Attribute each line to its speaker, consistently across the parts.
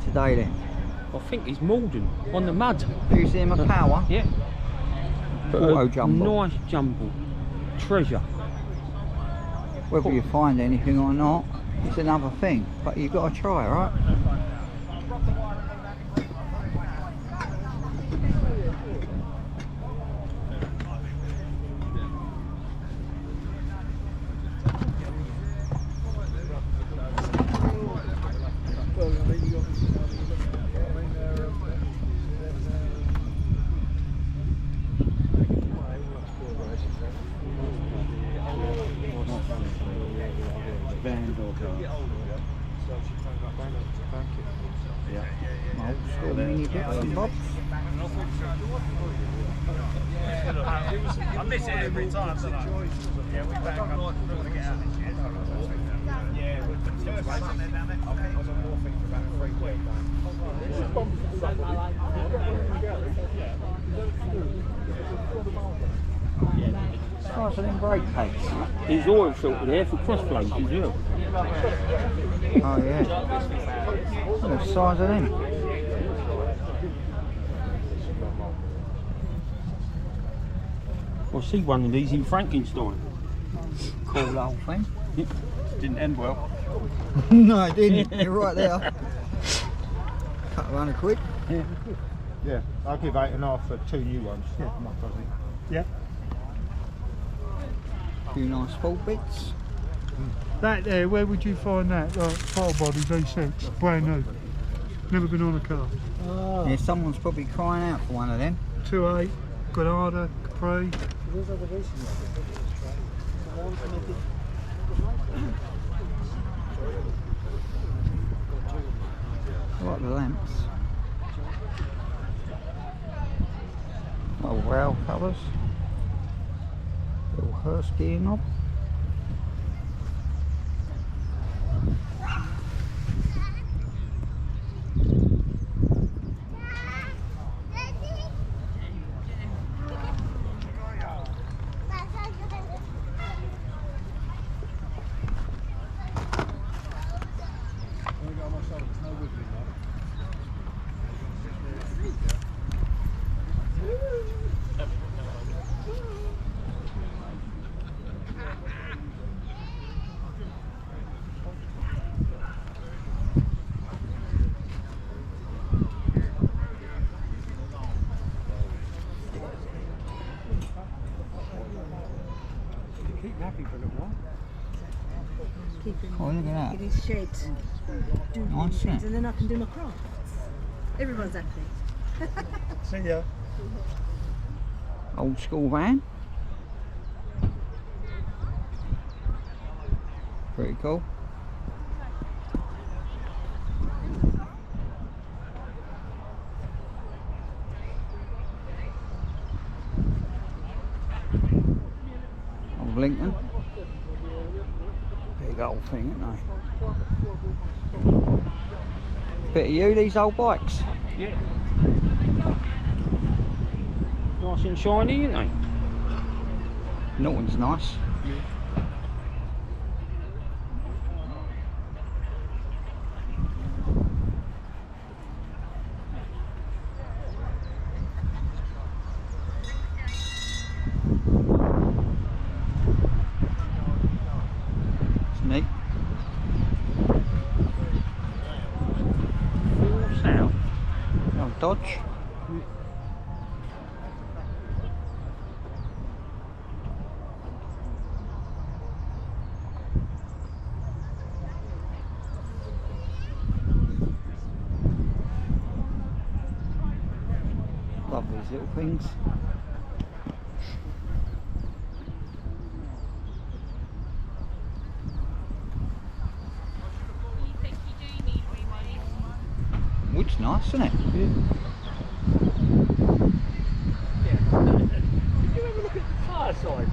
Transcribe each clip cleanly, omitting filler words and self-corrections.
Speaker 1: today then?
Speaker 2: I think he's Maldon on the mud.
Speaker 1: Do you see him a power?
Speaker 2: Yeah.
Speaker 1: AutoJumble.
Speaker 2: Nice jumble. Treasure.
Speaker 1: Whether you find anything or not, it's another thing. But you've got to try, right? Old school mini bits and bobs.
Speaker 3: I miss it every time, don't I? Yeah, we back up. We're going to get out this year. Yeah, we're still racing there down there. I was on morphine for about 3 weeks.
Speaker 1: Size of them brake pads.
Speaker 2: There's oil filter there for cross flows as well.
Speaker 1: Oh yeah. Look at the size of them.
Speaker 2: I see one of these in Frankenstein.
Speaker 1: Cool old thing.
Speaker 2: Yep.
Speaker 3: Didn't end well.
Speaker 1: No, it didn't. You're right there. Cut around quick.
Speaker 2: Yeah.
Speaker 4: Yeah, I'll give 8.5 for 2 new ones. Yeah, my cousin. Yeah.
Speaker 1: A few nice sport bits.
Speaker 5: That there, where would you find that? Like throttle body V6, brand new. Never been on a car.
Speaker 4: Oh.
Speaker 1: Yeah, someone's probably crying out for one of them.
Speaker 5: 2.8, Granada, Capri.
Speaker 1: I like the lamps. Little rail covers. Little Hurst gear knob. Oh, look at that.
Speaker 6: It is shed. Do
Speaker 1: Nice,
Speaker 6: things,
Speaker 1: isn't it?
Speaker 6: and then I can do my crafts. Everyone's happy.
Speaker 4: See ya.
Speaker 1: Old school van. Pretty cool. Old Lincoln. Big old thing, isn't they? Bit of you, these old bikes.
Speaker 2: Yeah. Nice and shiny, aren't they?
Speaker 1: Norton's nice. It's neat.
Speaker 2: South.
Speaker 1: Old Dodge. Love these little things. Wood's nice, isn't it?
Speaker 3: Did you ever look at the tyre size?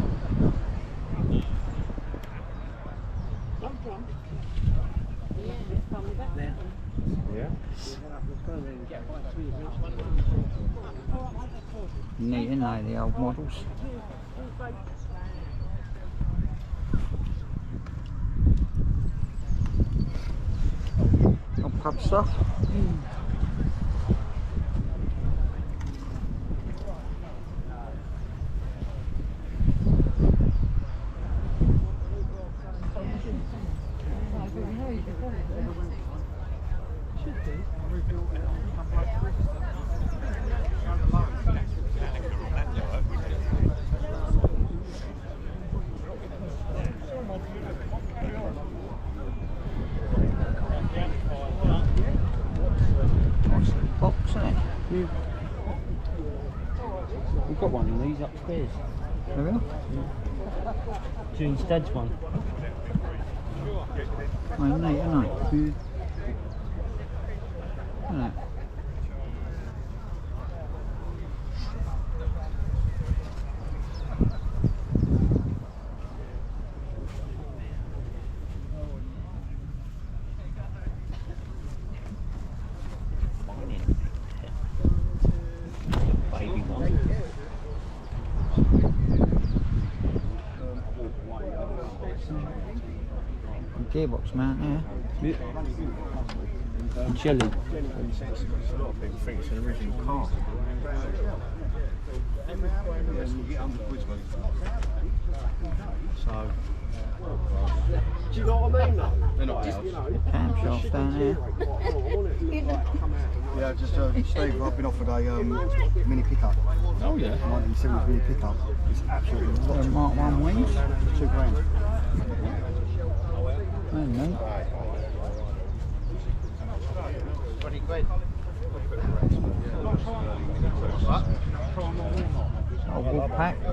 Speaker 4: Yeah.
Speaker 1: Neat, isn't they, the old models? pub stuff. Nice box, isn't it?
Speaker 2: We've got one of these upstairs.
Speaker 1: There we are.
Speaker 2: June's dad's one.
Speaker 1: Oh, neat, isn't it? Isn't it?
Speaker 2: Baby one.
Speaker 1: Gearbox mount there.
Speaker 2: Jelly.
Speaker 3: A lot of people think it's an original car. So,
Speaker 4: Do you know what I mean though?
Speaker 3: they're not ours.
Speaker 1: Camshaft down there.
Speaker 7: Yeah, just Steve, I've been offered a mini pickup.
Speaker 3: Oh yeah.
Speaker 7: 1970s mini pickup. It's absolutely lots
Speaker 1: Mark 1 wings.
Speaker 7: of £2,000.
Speaker 1: Oh, no.
Speaker 4: 20 quid.
Speaker 1: Oh, wood pack.
Speaker 3: I'll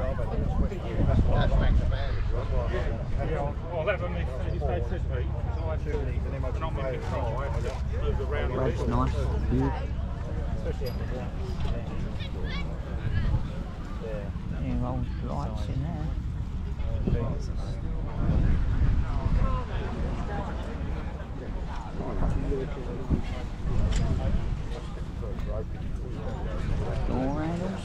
Speaker 3: have them if they fit me.
Speaker 1: That's nice. Yeah, old lights in there. Door handles.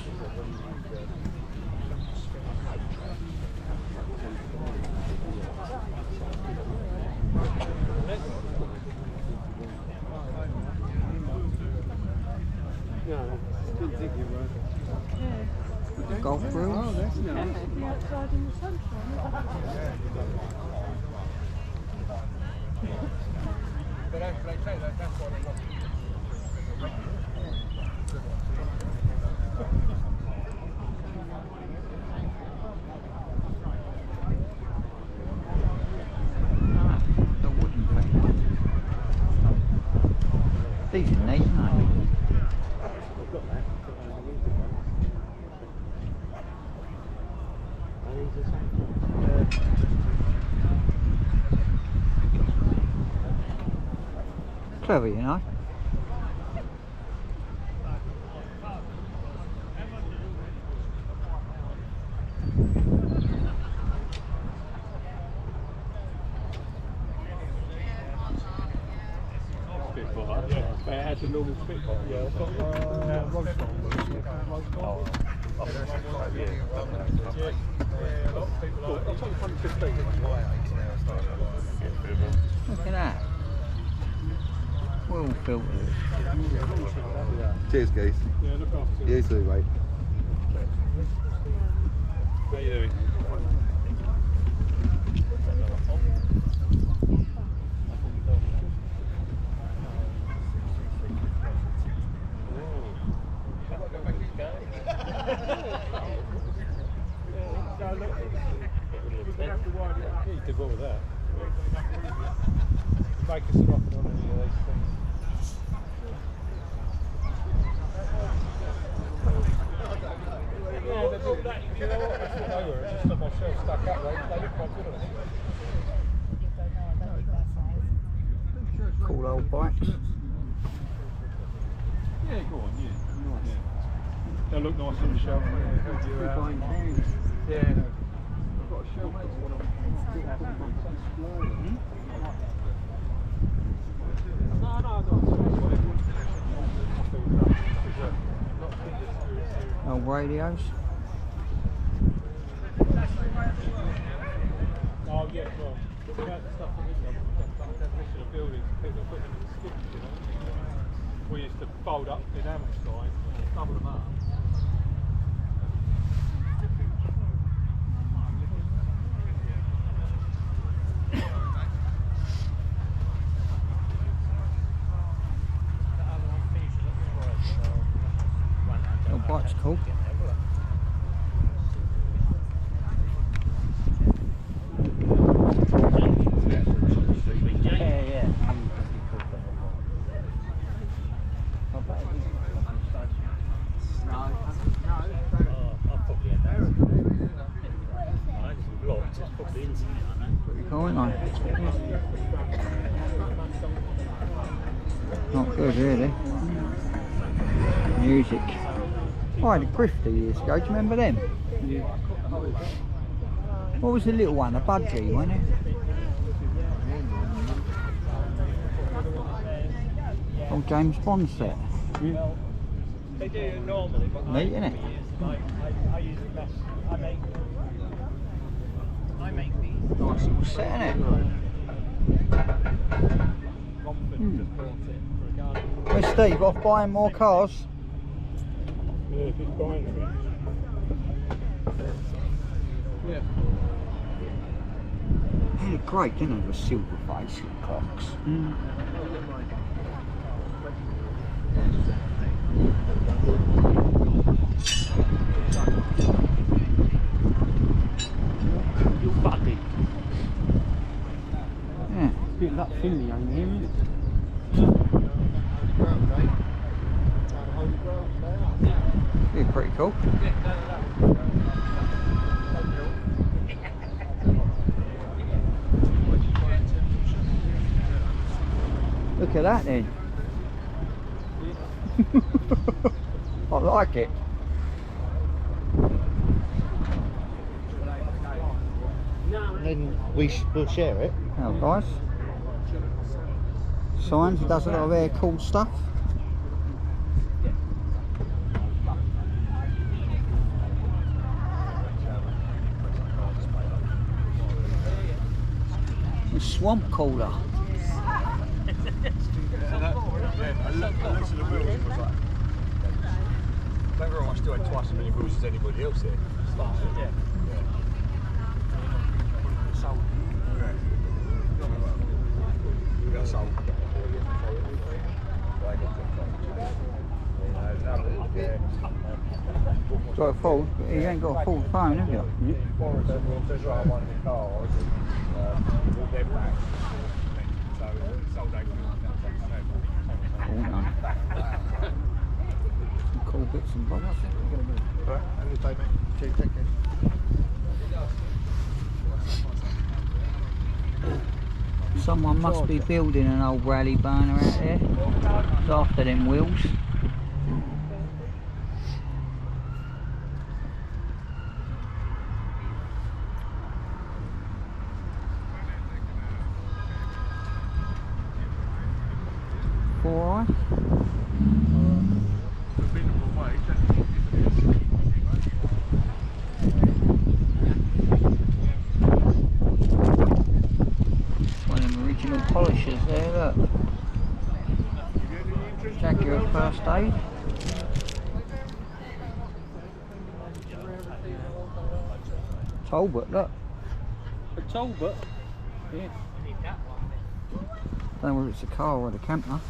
Speaker 1: Golf grills. The wooden thing. These are neat, aren't they? Clever, you know.
Speaker 3: But it has a normal Spitfire. Yeah, I've got roast on.
Speaker 1: Look at that. Well filtered.
Speaker 7: Cheers, Keith.
Speaker 3: Yeah, look after
Speaker 7: You too, mate.
Speaker 3: How you doing? You did well with that. Make us an offer on any of these things. Yeah, they did that. You know what? That's what they were. It's just on my shelf stuck up. They look quite good on it.
Speaker 1: Cool old bikes.
Speaker 3: Yeah, go on, yeah. They'll look nice on the shelf. Yeah. I've got a shelf.
Speaker 1: Old radios.
Speaker 3: Oh, yeah, well, the stuff on this one. definition of buildings, people put them in skips, you know. We used to fold up in Hammerstein, double them up.
Speaker 1: Little bike's cool. Pretty cool, isn't it? Not good, really. Music. I had a grifter years ago, do you remember them? Yeah. What was the little one? A budgie, wasn't it? Old James Bond set.
Speaker 3: Yeah. They do it normally, but
Speaker 1: Neat, innit?
Speaker 3: I use the best. I make these.
Speaker 1: Nice little set, innit? Where's Steve? Off buying more cars?
Speaker 3: Yeah, if he's buying things. Yeah.
Speaker 1: They look great, didn't they? The silver face clocks.
Speaker 2: You buggy.
Speaker 1: Yeah.
Speaker 2: It's a bit like Finley ain't here, isn't it?
Speaker 1: Yeah, pretty cool. Look at that then. I like it.
Speaker 4: Then we'll share it.
Speaker 1: Now guys. Signs, he does a lot of air cool stuff. The swamp cooler.
Speaker 7: Don't get wrong, I still had twice as many wheels as anybody else here. Yeah. Sold. We got sold.
Speaker 1: Got a Ford, but you ain't got a Ford phone, have you? Oh no. Some cool bits and bobs.
Speaker 7: Right, have a good day, mate. Cheers, take care.
Speaker 1: Someone must be building an old rally burner out there. It's after them wheels. Four eye. One of them original polishers there, look. Jaguar first aid. Talbot, look.
Speaker 2: A Talbot? Yeah.
Speaker 1: Don't know whether it's a car or the camper.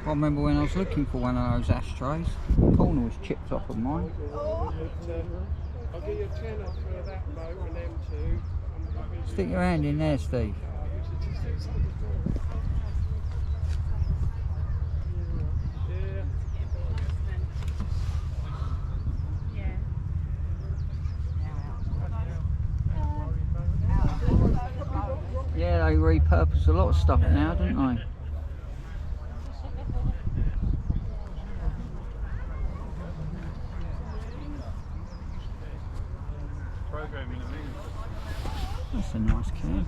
Speaker 1: I remember when I was looking for one of those ashtrays, the corner was chipped off of mine.
Speaker 3: I'll give you a tenner for that boat and them two.
Speaker 1: Stick your hand in there, Steve. Yeah, they repurpose a lot of stuff now, don't they? That's a nice can.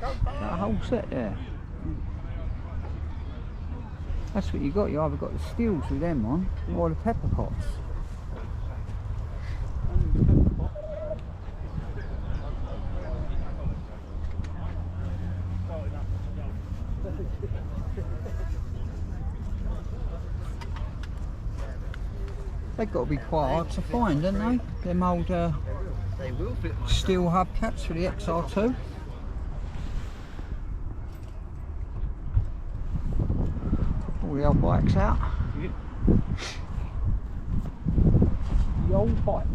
Speaker 1: That whole set there. That's what you got. You either got the steels with them on, or the pepper pots. They've got to be quite hard to find, don't they? Them old
Speaker 7: They will fit my
Speaker 1: steel hubcaps for the XR2. All the old bikes out.
Speaker 2: The old bike.